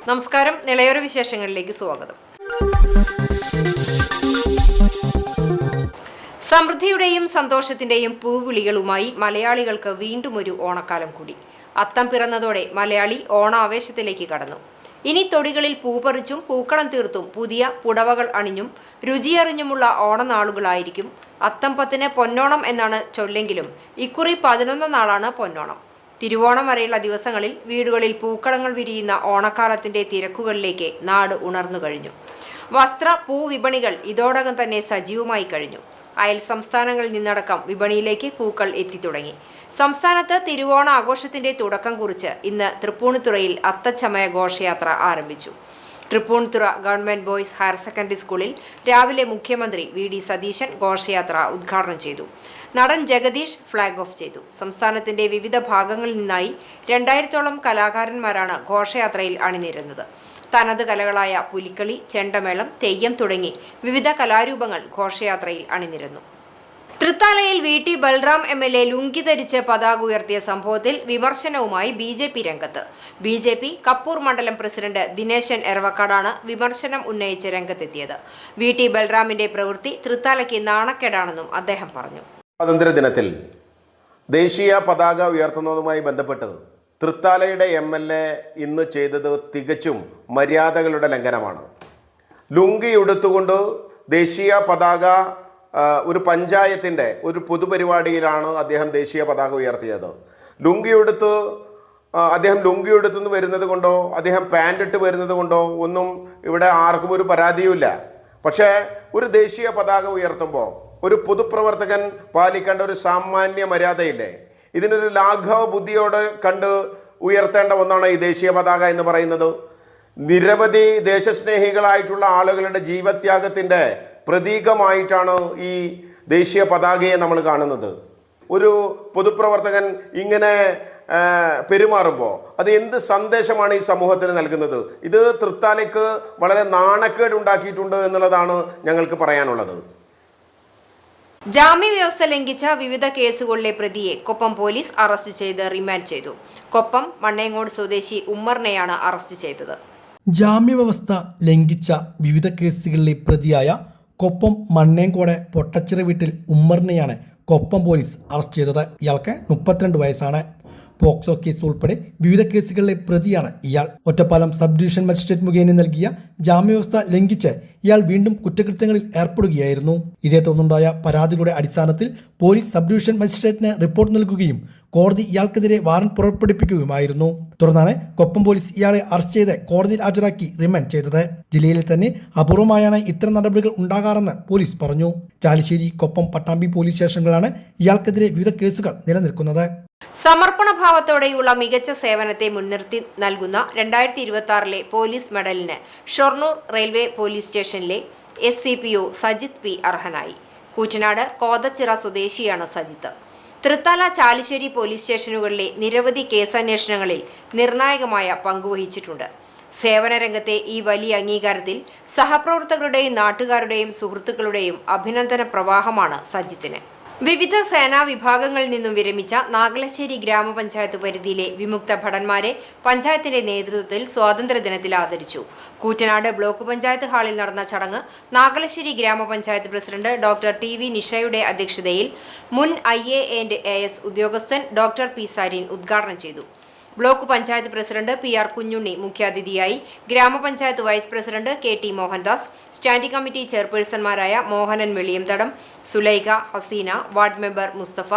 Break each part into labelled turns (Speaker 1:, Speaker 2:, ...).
Speaker 1: നമസ്കാരം. നിളയൊരു വിശേഷങ്ങളിലേക്ക് സ്വാഗതം. സമൃദ്ധിയുടെയും സന്തോഷത്തിന്റെയും പൂവിളികളുമായി മലയാളികൾക്ക് വീണ്ടും ഒരു ഓണക്കാലം കൂടി. അത്തം പിറന്നതോടെ മലയാളി ഓണാവേശത്തിലേക്ക് കടന്നു. ഇനി തൊടികളിൽ പൂപറിച്ചും പൂക്കളം തീർത്തും പുതിയ പുടവകൾ അണിഞ്ഞും രുചിയറിഞ്ഞുമുള്ള ഓണനാളുകളായിരിക്കും. അത്തം 10 പൊന്നോണം എന്നാണ് ചൊല്ലെങ്കിലും ഇക്കുറി 11 നാളാണ് പൊന്നോണം. തിരുവോണം വരെയുള്ള ദിവസങ്ങളിൽ വീടുകളിൽ പൂക്കളങ്ങൾ വിരിയുന്ന ഓണക്കാലത്തിന്റെ തിരക്കുകളിലേക്ക് നാട് ഉണർന്നു കഴിഞ്ഞു. വസ്ത്ര പൂവിപണികൾ ഇതോടകം തന്നെ സജീവമായി കഴിഞ്ഞു. അയൽ സംസ്ഥാനങ്ങളിൽ നിന്നടക്കം വിപണിയിലേക്ക് പൂക്കൾ എത്തിത്തുടങ്ങി. സംസ്ഥാനത്ത് തിരുവോണ ആഘോഷത്തിന്റെ തുടക്കം കുറിച്ച് ഇന്ന് തൃപ്പൂണിത്തുറയിൽ അത്തച്ചമയ ഘോഷയാത്ര ആരംഭിച്ചു. Tripunithura government boys higher secondary സ്കൂളിൽ രാവിലെ മുഖ്യമന്ത്രി VD സതീശൻ ഘോഷയാത്ര ഉദ്ഘാടനം ചെയ്തു. നടൻ ജഗദീഷ് ഫ്ളാഗ് ഓഫ് ചെയ്തു. സംസ്ഥാനത്തിന്റെ വിവിധ ഭാഗങ്ങളിൽ നിന്നായി 2000-ഓളം കലാകാരന്മാരാണ് ഘോഷയാത്രയിൽ അണിനിരുന്നത്. തനത് കലകളായ പുലിക്കളി, ചെണ്ടമേളം, തെയ്യം തുടങ്ങി വിവിധ കലാരൂപങ്ങൾ ഘോഷയാത്രയിൽ അണിനിരന്നു. തൃത്താലയിൽ VT ബൽറാം MLA ലുങ്കി ധരിച്ച് പതാക ഉയർത്തിയ സംഭവത്തിൽ വിമർശനവുമായി BJP രംഗത്ത്. BJP കപ്പൂർ മണ്ഡലം പ്രസിഡന്റ് ദിനേശൻ എറവക്കാടാണ് വിമർശനം ഉന്നയിച്ച് രംഗത്തെത്തിയത്. VT ബൽറാമിന്റെ പ്രവൃത്തി തൃത്താലയ്ക്ക് നാണക്കേടാണെന്നും അദ്ദേഹം പറഞ്ഞു.
Speaker 2: സ്വാതന്ത്ര്യദിനത്തിൽ ദേശീയ പതാക ഉയർത്തുന്നതുമായി ബന്ധപ്പെട്ട് തൃത്താലയുടെ MLA ഇന്ന് ചെയ്തത് തികച്ചും മര്യാദകളുടെ ലംഘനമാണ്. ലുങ്കി ഉടുത്തുകൊണ്ട് ദേശീയ പതാക ഒരു പഞ്ചായത്തിൻ്റെ ഒരു പൊതുപരിപാടിയിലാണ് അദ്ദേഹം ദേശീയ പതാക ഉയർത്തിയത്. ലുങ്കി ഉടുത്തുനിന്ന് വരുന്നത് കൊണ്ടോ അദ്ദേഹം പാൻ്റ് ഇട്ട് വരുന്നത് കൊണ്ടോ ഒന്നും ഇവിടെ ആർക്കും ഒരു പരാതിയുമില്ല. പക്ഷേ ഒരു ദേശീയ പതാക ഉയർത്തുമ്പോൾ ഒരു പൊതുപ്രവർത്തകൻ പാലിക്കേണ്ട ഒരു സാമാന്യ മര്യാദയില്ലേ? ഇതിനൊരു ലാഘവ ബുദ്ധിയോട് കണ്ട് ഉയർത്തേണ്ട ഒന്നാണ് ഈ ദേശീയ പതാക എന്ന് പറയുന്നത്. നിരവധി ദേശസ്നേഹികളായിട്ടുള്ള ആളുകളുടെ ജീവത്യാഗത്തിൻ്റെ പ്രതീകമായിട്ടാണ് ഈ ദേശീയ പതാകയെ നമ്മൾ കാണുന്നത്. ഒരു പൊതുപ്രവർത്തകൻ ഇങ്ങനെ പെരുമാറുമ്പോൾ അത് എന്ത് സന്ദേശമാണ് ഈ സമൂഹത്തിന് നൽകുന്നത്? ഇത് തൃത്താലയ്ക്ക് വളരെ നാണക്കേട് ഉണ്ടാക്കിയിട്ടുണ്ട് എന്നുള്ളതാണ് ഞങ്ങൾക്ക് പറയാനുള്ളത്.
Speaker 1: ജാമ്യ വ്യവസ്ഥ ലംഘിച്ച വിവിധ കേസുകളിലെ പ്രതിയെ കൊപ്പം പോലീസ് അറസ്റ്റ് ചെയ്ത് റിമാൻഡ് ചെയ്തു. കൊപ്പം മണ്ണേങ്ങോട് സ്വദേശി ഉമ്മറിനെയാണ് അറസ്റ്റ് ചെയ്തത്.
Speaker 3: ജാമ്യവ്യവസ്ഥ ലംഘിച്ച വിവിധ കേസുകളിലെ പ്രതിയായ കൊപ്പം മണ്ണേങ്കോട് പൊട്ടച്ചിറ വീട്ടിൽ ഉമ്മറിനെയാണ് കൊപ്പം പോലീസ് അറസ്റ്റ് ചെയ്തത്. ഇയാൾക്ക് 32 വയസ്സാണ്. പോക്സോ കേസ് ഉൾപ്പെടെ വിവിധ കേസുകളിലെ പ്രതിയാണ് ഇയാൾ. ഒറ്റപ്പാലം സബ് ഡിവിഷൻ മജിസ്ട്രേറ്റ് മുഖേന നൽകിയ ജാമ്യവ്യവസ്ഥ ലംഘിച്ച് ഇയാൾ വീണ്ടും കുറ്റകൃത്യങ്ങളിൽ ഏർപ്പെടുകയായിരുന്നു. ഇതേ തുടർന്നുണ്ടായ പരാതികളുടെ അടിസ്ഥാനത്തിൽ പോലീസ് സബ് ഡിവിഷൻ മജിസ്ട്രേറ്റിന് റിപ്പോർട്ട് നൽകുകയും കോടതി ഇയാൾക്കെതിരെ വാറന്റ് പുറപ്പെടുപ്പിക്കുകയുമായിരുന്നു. തുടർന്നാണ് കൊപ്പം പോലീസ് ഇയാളെ അറസ്റ്റ് ചെയ്ത് കോടതിയിൽ ഹാജരാക്കി റിമാൻഡ് ചെയ്തത്. ജില്ലയിൽ തന്നെ അപൂർവമായാണ് ഇത്തരം നടപടികൾ ഉണ്ടാകാറെന്ന് പോലീസ് പറഞ്ഞു. ചാലിശ്ശേരി, കൊപ്പം, പട്ടാമ്പി പോലീസ് സ്റ്റേഷനുകളാണ് ഇയാൾക്കെതിരെ വിവിധ കേസുകൾ നിലനിൽക്കുന്നത്.
Speaker 1: സമർപ്പണഭാവത്തോടെയുള്ള മികച്ച സേവനത്തെ മുൻനിർത്തി നൽകുന്ന 2026 പോലീസ് മെഡലിന് ഷൊർണൂർ റെയിൽവേ പോലീസ് സ്റ്റേഷനിലെ SCPO സജിത് P അർഹനായി. കൂറ്റനാട് കോതച്ചിറ സ്വദേശിയാണ് സജിത്ത്. തൃത്താല, ചാലിശ്ശേരി പോലീസ് സ്റ്റേഷനുകളിലെ നിരവധി കേസന്വേഷണങ്ങളിൽ നിർണായകമായ പങ്കുവഹിച്ചിട്ടുണ്ട്. സേവന രംഗത്തെ ഈ വലിയ അംഗീകാരത്തിൽ സഹപ്രവർത്തകരുടെയും നാട്ടുകാരുടെയും സുഹൃത്തുക്കളുടെയും അഭിനന്ദന പ്രവാഹമാണ് സജിത്തിന്. വിവിധ സേനാ വിഭാഗങ്ങളിൽ നിന്നും വിരമിച്ച നാഗലശ്ശേരി ഗ്രാമപഞ്ചായത്ത് പരിധിയിലെ വിമുക്ത ഭടന്മാരെ പഞ്ചായത്തിന്റെ നേതൃത്വത്തിൽ സ്വാതന്ത്ര്യദിനത്തിൽ ആദരിച്ചു. കൂറ്റനാട് ബ്ലോക്ക് പഞ്ചായത്ത് ഹാളിൽ നടന്ന ചടങ്ങ് നാഗലശ്ശേരി ഗ്രാമപഞ്ചായത്ത് പ്രസിഡന്റ് ഡോക്ടർ TV നിഷയുടെ അധ്യക്ഷതയിൽ മുൻ IA&AS ഉദ്യോഗസ്ഥൻ ഡോക്ടർ P സാരിൻ ഉദ്ഘാടനം ചെയ്തു. Block panchayat president PR Kunhunni മുഖ്യാതിഥിയായി. ഗ്രാമപഞ്ചായത്ത് vice president KT Mohandas, standing committee ചെയർപേഴ്സൺമാരായ Mohanan Veliyamthadam, Sulaikha, Haseena, ward member Musthafa,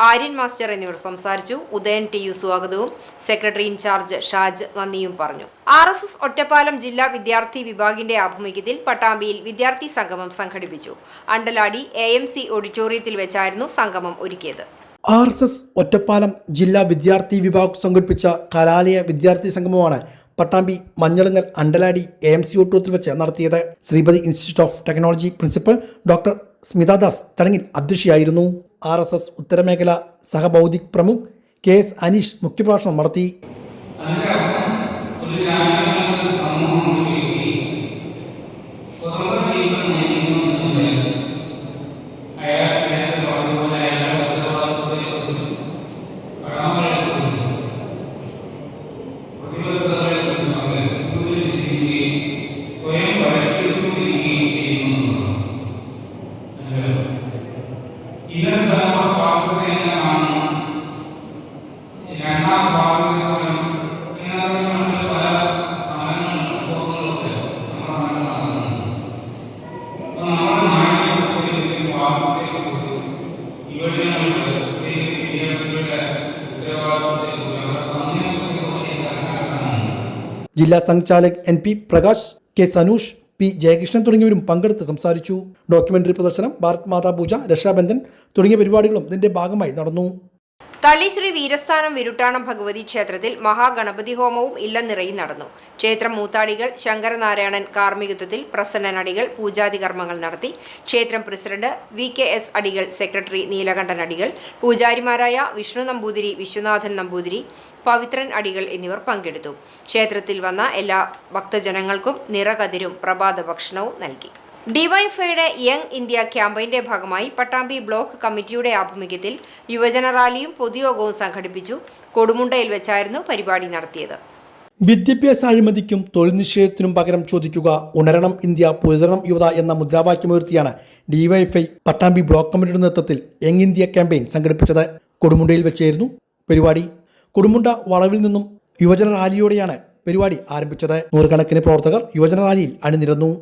Speaker 1: Aryan master എന്നിവർ സംസാരിച്ചു. ഉദയൻ TU സ്വാഗതവും സെക്രട്ടറി ഇൻചാർജ് ഷാജ് നന്ദിയും പറഞ്ഞു. RSS ഒറ്റപ്പാലം ജില്ലാ വിദ്യാർത്ഥി വിഭാഗിന്റെ ആഭിമുഖ്യത്തിൽ പട്ടാമ്പിയിൽ വിദ്യാർത്ഥി സംഗമം സംഘടിപ്പിച്ചു. അണ്ടലാടി AMC ഓഡിറ്റോറിയത്തിൽ വെച്ചായിരുന്നു സംഗമം ഒരുക്കിയത്.
Speaker 3: RSS ഒറ്റപ്പാലം ജില്ലാ വിദ്യാർത്ഥി വിഭാഗം സംഘടിപ്പിച്ച കലാലയ വിദ്യാർത്ഥി സംഗമമാണ് പട്ടാമ്പി മഞ്ഞളങ്ങൽ അണ്ടലാടി AMC ഓഡിറ്റോറിയത്തിൽ വെച്ച് നടത്തിയത്. Sreepathi institute of technology principal doctor Smithadas ചടങ്ങിൽ അധ്യക്ഷയായിരുന്നു. RSS ഉത്തരമേഖല സഹബൗദ്ധിക് പ്രമുഖ് KS അനീഷ് മുഖ്യപ്രഭാഷണം നടത്തി. ജില്ലാ സംഘചാലക് NP Prakash, K Sanoosh, P Jayakrishnan തുടങ്ങിയവരും പങ്കെടുത്ത് സംസാരിച്ചു. ഡോക്യുമെന്ററി പ്രദർശനം, ഭാരത് മാതാ പൂജ, രക്ഷാബന്ധൻ തുടങ്ങിയ പരിപാടികളും ഇതിന്റെ ഭാഗമായി നടന്നു.
Speaker 1: തളി ശ്രീ വീരസ്ഥാനം വിരുട്ടാണം ഭഗവതി ക്ഷേത്രത്തിൽ മഹാഗണപതി ഹോമവും ഇല്ലനിറയും നടന്നു. ക്ഷേത്രം മൂത്താടികൾ ശങ്കരനാരായണൻ കാർമ്മികത്വത്തിൽ പ്രസന്നനടികൾ പൂജാതി കർമ്മങ്ങൾ നടത്തി. ക്ഷേത്രം പ്രസിഡന്റ് VKS അടികൾ, സെക്രട്ടറി നീലകണ്ഠൻ അടികൾ, പൂജാരിമാരായ വിഷ്ണു നമ്പൂതിരി, വിശ്വനാഥൻ നമ്പൂതിരി, പവിത്രൻ അടികൾ എന്നിവർ പങ്കെടുത്തു. ക്ഷേത്രത്തിൽ വന്ന എല്ലാ ഭക്തജനങ്ങൾക്കും നിറകതിരും പ്രഭാത ഭക്ഷണവും നൽകി. ഡിവൈഎഫ്ഐയുടെ യങ് ഇന്ത്യ ക്യാമ്പയിന്റെ ഭാഗമായി പട്ടാമ്പി ബ്ലോക്ക് കമ്മിറ്റിയുടെ ആഭിമുഖ്യത്തിൽ യുവജന റാലിയും പൊതുയോഗവും സംഘടിപ്പിച്ചു. കൊടുമുണ്ടയിൽ വെച്ചായിരുന്നു പരിപാടി നടത്തിയത്.
Speaker 3: വിദ്യാഭ്യാസ അഴിമതിക്കും തൊഴിൽ നിഷേധത്തിനും പകരം ചോദിക്കുക, ഉണരണം ഇന്ത്യ, പുതുതരണം യുവത എന്ന മുദ്രാവാക്യമുയർത്തിയാണ് ഡിവൈഎഫ്ഐ പട്ടാമ്പി ബ്ലോക്ക് കമ്മിറ്റിയുടെ നേതൃത്വത്തിൽ യങ് ഇന്ത്യ ക്യാമ്പയിൻ സംഘടിപ്പിച്ചത്. കൊടുമുണ്ടയിൽ വെച്ചായിരുന്നു പരിപാടി. കൊടുമുണ്ട വളവിൽ നിന്നും യുവജന റാലിയോടെയാണ് പരിപാടി ആരംഭിച്ചത്. നൂറുകണക്കിന് പ്രവർത്തകർ യുവജന റാലിയിൽ അണിനിരന്നു.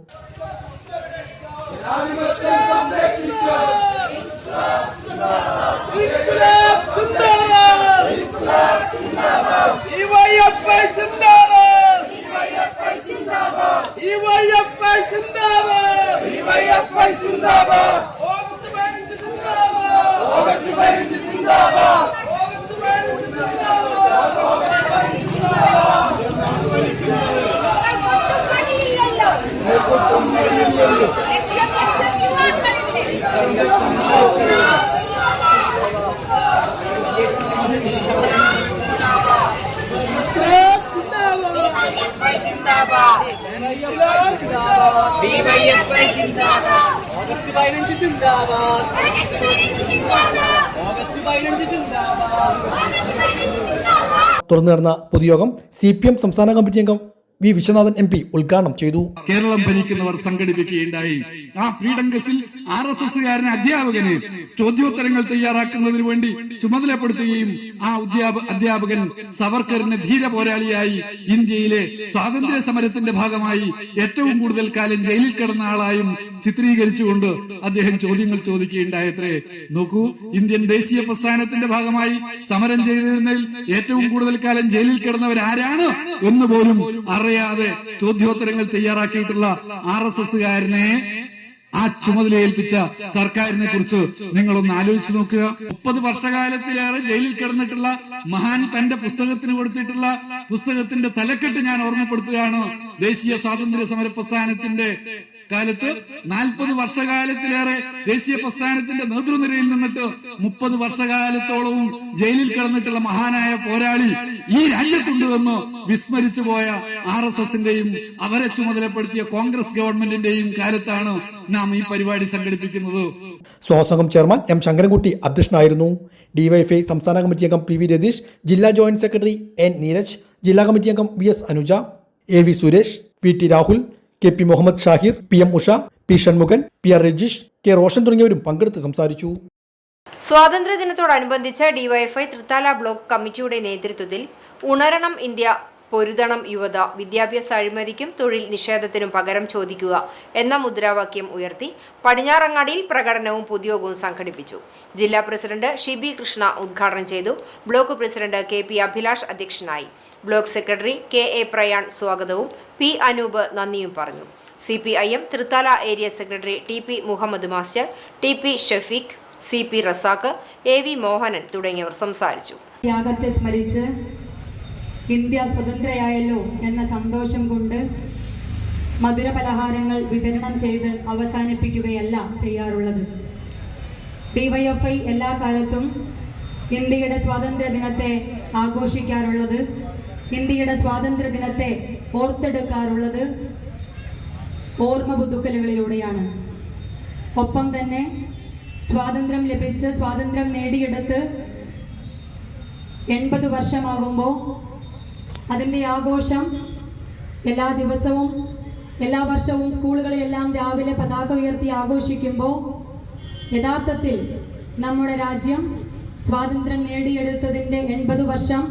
Speaker 3: തുടർന്ന് നടന്ന പൊതുയോഗം CPM സംസ്ഥാന കമ്മിറ്റി അംഗം V വിശ്വനാഥൻ MP ഉദ്ഘാടനം ചെയ്തു.
Speaker 4: കേരളം ഭരിക്കുന്നവർ സംഘടിപ്പിക്കുകയുണ്ടായി. ആ ഫ്രീഡം കേസിൽ RSSകാരനെ അധ്യാപകന് ചോദ്യോത്തരങ്ങൾ തയ്യാറാക്കുന്നതിന് വേണ്ടി ചുമതലപ്പെടുത്തുകയും ആ അധ്യാപകൻ സവർക്കറിന് ധീര പോരാളിയായി ഇന്ത്യയിലെ സ്വാതന്ത്ര്യ സമരത്തിന്റെ ഭാഗമായി ഏറ്റവും കൂടുതൽ കാലം ജയിലിൽ കിടന്ന ആളായും ചിത്രീകരിച്ചുകൊണ്ട് അദ്ദേഹം ചോദ്യങ്ങൾ ചോദിക്കുകയുണ്ടായത്രേ. നോക്കൂ, ഇന്ത്യൻ ദേശീയ പ്രസ്ഥാനത്തിന്റെ ഭാഗമായി സമരം ചെയ്തിരുന്നതിൽ ഏറ്റവും കൂടുതൽ കാലം ജയിലിൽ കിടന്നവരാരാണ് എന്ന് പോലും അറിയാതെ ചോദ്യോത്തരങ്ങൾ തയ്യാറാക്കിയിട്ടുള്ള RSSകാരനെ ആ ചുമതല ഏൽപ്പിച്ച സർക്കാരിനെ കുറിച്ച് നിങ്ങളൊന്ന് ആലോചിച്ചു നോക്കുക. 30 വർഷകാലത്തിലേറെ ജയിലിൽ കിടന്നിട്ടുള്ള മഹാൻ തന്റെ പുസ്തകത്തിന് കൊടുത്തിട്ടുള്ള പുസ്തകത്തിന്റെ തലക്കെട്ട് ഞാൻ ഓർമ്മപ്പെടുത്തുകയാണ്. ദേശീയ സ്വാതന്ത്ര്യ സമര പ്രസ്ഥാനത്തിന്റെ കാലത്ത് 40 വർഷകാലത്തിലേറെ ദേശീയ പ്രസ്ഥാനത്തിന്റെ നേതൃനിരയിൽ നിന്നിട്ട് 30 വർഷകാലത്തോളവും ജയിലിൽ കിടന്നിട്ടുള്ള മഹാനായ പോരാളി ഈ രാജ്യത്തുണ്ടെന്ന് വിസ്മരിച്ചു പോയ RSSന്റെയും അവരെ ചുമതലപ്പെടുത്തിയ കോൺഗ്രസ് ഗവൺമെന്റിന്റെയും കാലത്താണ് നാം ഈ പരിപാടി സംഘടിപ്പിക്കുന്നത്.
Speaker 3: സ്വാഗതം ചെയർമാൻ M ശങ്കരൻകുട്ടി അധ്യക്ഷനായിരുന്നു. ഡിവൈഎഫ്ഐ സംസ്ഥാന കമ്മിറ്റി അംഗം PV രതീഷ്, ജില്ലാ ജോയിന്റ് സെക്രട്ടറി N നീരജ്, ജില്ലാ കമ്മിറ്റി അംഗം VS Anuja, AV Suresh, VT Rahul, KP Muhammad Shahir, PM Usha, P Shanmughan, PR Rajeesh, K Roshan തുടങ്ങിയവരും പങ്കെടുത്ത് സംസാരിച്ചു.
Speaker 1: സ്വാതന്ത്ര്യദിനത്തോടനുബന്ധിച്ച് ഡിവൈഎഫ്ഐ തൃത്താല ബ്ലോക്ക് കമ്മിറ്റിയുടെ നേതൃത്വത്തിൽ ഉണരണം ഇന്ത്യ, പൊരുതണം യുവത, വിദ്യാഭ്യാസ അഴിമതിക്കും തൊഴിൽ നിഷേധത്തിനും പകരം ചോദിക്കുക എന്ന മുദ്രാവാക്യം ഉയർത്തി പടിഞ്ഞാറങ്ങാടിയിൽ പ്രകടനവും പൊതുയോഗവും സംഘടിപ്പിച്ചു. ജില്ലാ പ്രസിഡന്റ് ഷിബി കൃഷ്ണ ഉദ്ഘാടനം ചെയ്തു. ബ്ലോക്ക് പ്രസിഡന്റ് KP അഭിലാഷ് അധ്യക്ഷനായി. ബ്ലോക്ക് സെക്രട്ടറി KA പ്രയാൺ സ്വാഗതവും P അനൂപ് നന്ദിയും പറഞ്ഞു. CPIM Thrithala area secretary TP Muhammad master, TP Shafeeq, CP Razak, AV Mohanan തുടങ്ങിയവർ സംസാരിച്ചു.
Speaker 5: ത്യാഗത്തെ സ്മരിച്ച് ഇന്ത്യ സ്വതന്ത്രയായല്ലോ എന്ന സന്തോഷം കൊണ്ട് മധുരപലഹാരങ്ങൾ വിതരണം ചെയ്ത് അവസാനിപ്പിക്കുകയല്ല ചെയ്യാറുള്ളത്. ഡിവൈഎഫ്ഐ എല്ലാ കാലത്തും ഇന്ത്യയുടെ സ്വാതന്ത്ര്യ ദിനത്തെ ആഘോഷിക്കാറുള്ളത്, ഇന്ത്യയുടെ സ്വാതന്ത്ര്യ ദിനത്തെ ഓർത്തെടുക്കാറുള്ളത് ഓർമ്മ പുതുക്കലുകളിലൂടെയാണ്. ഒപ്പം തന്നെ സ്വാതന്ത്ര്യം ലഭിച്ച് സ്വാതന്ത്ര്യം നേടിയെടുത്ത് 80 വർഷമാകുമ്പോൾ അതിൻ്റെ ആഘോഷം എല്ലാ ദിവസവും എല്ലാ വർഷവും സ്കൂളുകളിലെല്ലാം രാവിലെ പതാക ഉയർത്തി ആഘോഷിക്കുമ്പോൾ യഥാർത്ഥത്തിൽ നമ്മുടെ രാജ്യം സ്വാതന്ത്ര്യം നേടിയെടുത്തതിൻ്റെ 80 വർഷം,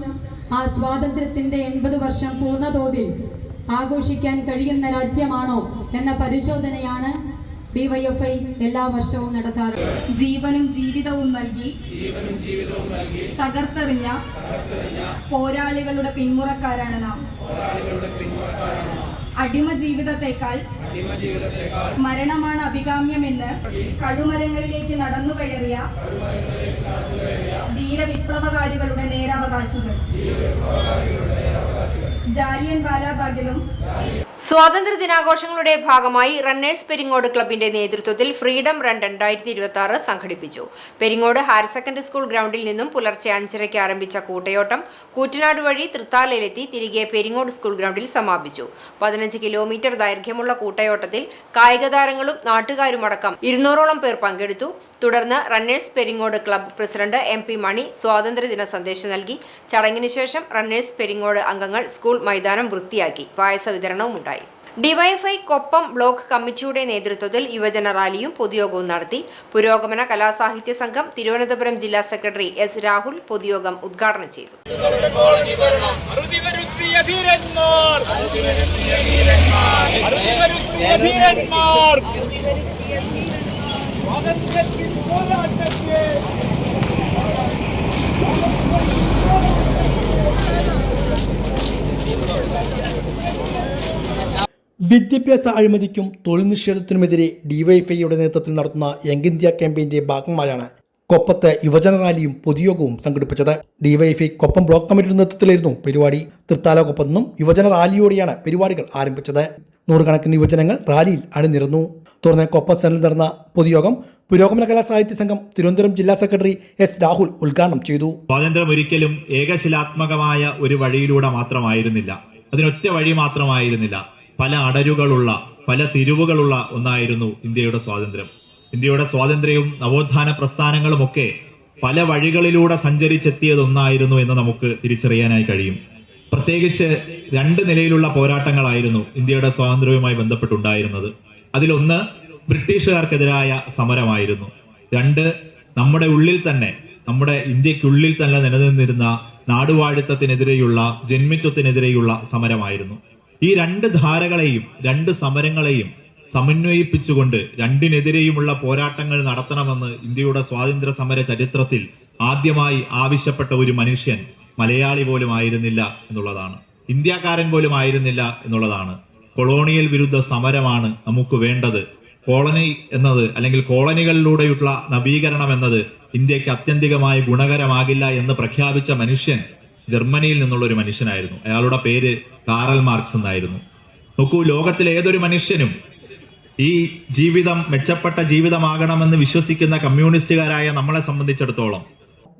Speaker 5: ആ സ്വാതന്ത്ര്യത്തിൻ്റെ 80 വർഷം പൂർണ്ണതോതിൽ ആഘോഷിക്കാൻ കഴിയുന്ന രാജ്യമാണോ എന്ന പരിശോധനയാണ് ഡിവൈഎഫ്ഐ എല്ലാ വർഷവും നടത്താറ്. ജീവനും ജീവിതവും നൽകി തകർത്തെറിഞ്ഞ പോരാളികളുടെ പിന്മുറക്കാരാണ് നാം.
Speaker 6: അടിമ ജീവിതത്തെക്കാൾ മരണമാണ് അഭികാമ്യമെന്ന് കഴുമരങ്ങളിലേക്ക് നടന്നു കയറിയ ധീരവിപ്ലവകാരികളുടെ നേരാവകാശികൾ ജാലിയൻ വാലാബാഗിലും
Speaker 1: സ്വാതന്ത്ര്യ ദിനാഘോഷങ്ങളുടെ ഭാഗമായി റണ്ണേഴ്സ് പെരിങ്ങോട് ക്ലബിന്റെ നേതൃത്വത്തിൽ ഫ്രീഡം റൺ 2026 സംഘടിപ്പിച്ചു. പെരിങ്ങോട് ഹയർ സെക്കൻഡറി സ്കൂൾ ഗ്രൗണ്ടിൽ നിന്നും പുലർച്ചെ 5:30 ആരംഭിച്ച കൂട്ടയോട്ടം കൂറ്റനാട് വഴി തൃത്താലയിലെത്തി തിരികെ പെരിങ്ങോട് സ്കൂൾ ഗ്രൗണ്ടിൽ സമാപിച്ചു. 15 കിലോമീറ്റർ ദൈർഘ്യമുള്ള കൂട്ടയോട്ടത്തിൽ കായിക താരങ്ങളും നാട്ടുകാരുമടക്കം 200ഓളം പേർ പങ്കെടുത്തു. തുടർന്ന് runners Peringode club president MP മണി സ്വാതന്ത്ര്യദിന സന്ദേശം നൽകി. ചടങ്ങിന് ശേഷം റണ്ണേഴ്സ് പെരിങ്ങോട് അംഗങ്ങൾ സ്കൂൾ മൈതാനം വൃത്തിയാക്കി പായസ വിതരണവും ഉണ്ടായി. ഡിവൈഎഫ്ഐ കൊപ്പം ബ്ലോക്ക് കമ്മിറ്റിയുടെ നേതൃത്വത്തിൽ യുവജന റാലിയും പൊതുയോഗവും നടത്തി. പുരോഗമന കലാസാഹിത്യ സംഘം തിരുവനന്തപുരം ജില്ലാ സെക്രട്ടറി S. രാഹുൽ പൊതുയോഗം ഉദ്ഘാടനം ചെയ്തു.
Speaker 3: വിദ്യാഭ്യാസ അഴിമതിക്കും തൊഴിൽ നിഷേധത്തിനുമെതിരെ ഡിവൈഎഫ്ഐയുടെ നേതൃത്വത്തിൽ നടത്തുന്ന യങ് ഇന്ത്യ ക്യാമ്പയിന്റെ ഭാഗമായാണ് കൊപ്പത്ത് യുവജന റാലിയും പൊതുയോഗവും സംഘടിപ്പിച്ചത്. ഡിവൈഎഫ്ഐ കൊപ്പം ബ്ലോക്ക് കമ്മിറ്റിയുടെ നേതൃത്വത്തിലായിരുന്നു പരിപാടി. തൃത്താല കൊപ്പത്തു നിന്നും യുവജന റാലിയോടെയാണ് പരിപാടികൾ ആരംഭിച്ചത്. നൂറുകണക്കിന് യുവജനങ്ങൾ റാലിയിൽ അണിനിരന്നു. തുടർന്ന് കൊപ്പം സെന്ററിൽ നടന്ന പൊതുയോഗം പുരോഗമന കലാസാഹിത്യ സംഘം തിരുവനന്തപുരം ജില്ലാ സെക്രട്ടറി S. രാഹുൽ ഉദ്ഘാടനം ചെയ്തു.
Speaker 7: സ്വാതന്ത്ര്യം ഒരിക്കലും ഏകശിലാത്മകമായ ഒരു വഴിയിലൂടെ മാത്രമായിരുന്നില്ല. അതിനൊറ്റ വഴി മാത്രമായിരുന്നില്ല. പല അടരുകളുള്ള, പല തിരിവുകളുള്ള ഒന്നായിരുന്നു ഇന്ത്യയുടെ സ്വാതന്ത്ര്യം. ഇന്ത്യയുടെ സ്വാതന്ത്ര്യവും നവോത്ഥാന പ്രസ്ഥാനങ്ങളുമൊക്കെ പല വഴികളിലൂടെ സഞ്ചരിച്ചെത്തിയതൊന്നായിരുന്നു എന്ന് നമുക്ക് തിരിച്ചറിയാനായി കഴിയും. പ്രത്യേകിച്ച് 2 നിലയിലുള്ള പോരാട്ടങ്ങളായിരുന്നു ഇന്ത്യയുടെ സ്വാതന്ത്ര്യവുമായി ബന്ധപ്പെട്ടുണ്ടായിരുന്നത്. അതിലൊന്ന് ബ്രിട്ടീഷുകാർക്കെതിരായ സമരമായിരുന്നു. 2 നമ്മുടെ ഉള്ളിൽ തന്നെ, നമ്മുടെ ഇന്ത്യക്കുള്ളിൽ തന്നെ നിലനിന്നിരുന്ന നാടുവാഴിത്തത്തിനെതിരെയുള്ള, ജന്മിത്വത്തിനെതിരെയുള്ള സമരമായിരുന്നു. ഈ 2 ധാരകളെയും 2 സമരങ്ങളെയും സമന്വയിപ്പിച്ചുകൊണ്ട് 2-നെതിരെയുമുള്ള പോരാട്ടങ്ങൾ നടത്തണമെന്ന് ഇന്ത്യയുടെ സ്വാതന്ത്ര്യ സമര ചരിത്രത്തിൽ ആദ്യമായി ആവശ്യപ്പെട്ട ഒരു മനുഷ്യൻ മലയാളി പോലും ആയിരുന്നില്ല എന്നുള്ളതാണ്. ഇന്ത്യക്കാരൻ പോലും ആയിരുന്നില്ല എന്നുള്ളതാണ്. കൊളോണിയൽ വിരുദ്ധ സമരമാണ് നമുക്ക് വേണ്ടത്. കോളനി എന്നത്, അല്ലെങ്കിൽ കോളനികളിലൂടെയുള്ള നവീകരണം എന്നത് ഇന്ത്യക്ക് അത്യന്തികമായി ഗുണകരമാകില്ല എന്ന് പ്രഖ്യാപിച്ച മനുഷ്യൻ ജർമ്മനിയിൽ നിന്നുള്ള ഒരു മനുഷ്യനായിരുന്നു. അയാളുടെ പേര് കാറൽ മാർക്സ് എന്നായിരുന്നു. നോക്കൂ, ലോകത്തിലെ ഏതൊരു മനുഷ്യനും ഈ ജീവിതം മെച്ചപ്പെട്ട ജീവിതമാകണമെന്ന് വിശ്വസിക്കുന്ന കമ്മ്യൂണിസ്റ്റുകാരായ നമ്മളെ സംബന്ധിച്ചിടത്തോളം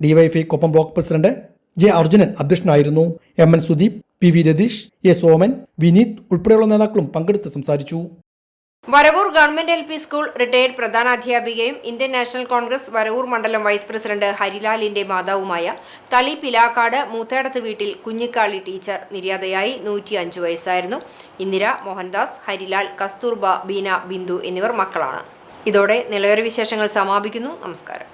Speaker 3: DYFI Koppam block president J. Arjunan അധ്യക്ഷനായിരുന്നു. MN Sudeep, PV Ratheesh, A. Soman, Vineeth ഉൾപ്പെടെയുള്ള നേതാക്കളും പങ്കെടുത്ത് സംസാരിച്ചു.
Speaker 1: Varavoor government LP school retired പ്രധാനാധ്യാപികയും ഇന്ത്യൻ നാഷണൽ കോൺഗ്രസ് വരവൂർ മണ്ഡലം വൈസ് പ്രസിഡന്റ് ഹരിലാലിന്റെ മാതാവുമായ തളി പിലാക്കാട് മൂത്തേടത്ത് വീട്ടിൽ കുഞ്ഞിക്കാളി ടീച്ചർ നിര്യാതയായി 105 വയസ്സായിരുന്നു. ഇന്ദിര, മോഹൻദാസ്, ഹരിലാൽ, കസ്തൂർബ, ബീന, ബിന്ദു എന്നിവർ മക്കളാണ്. ഇതോടെ നിലവര വിശേഷങ്ങൾ സമാപിക്കുന്നു. നമസ്കാരം.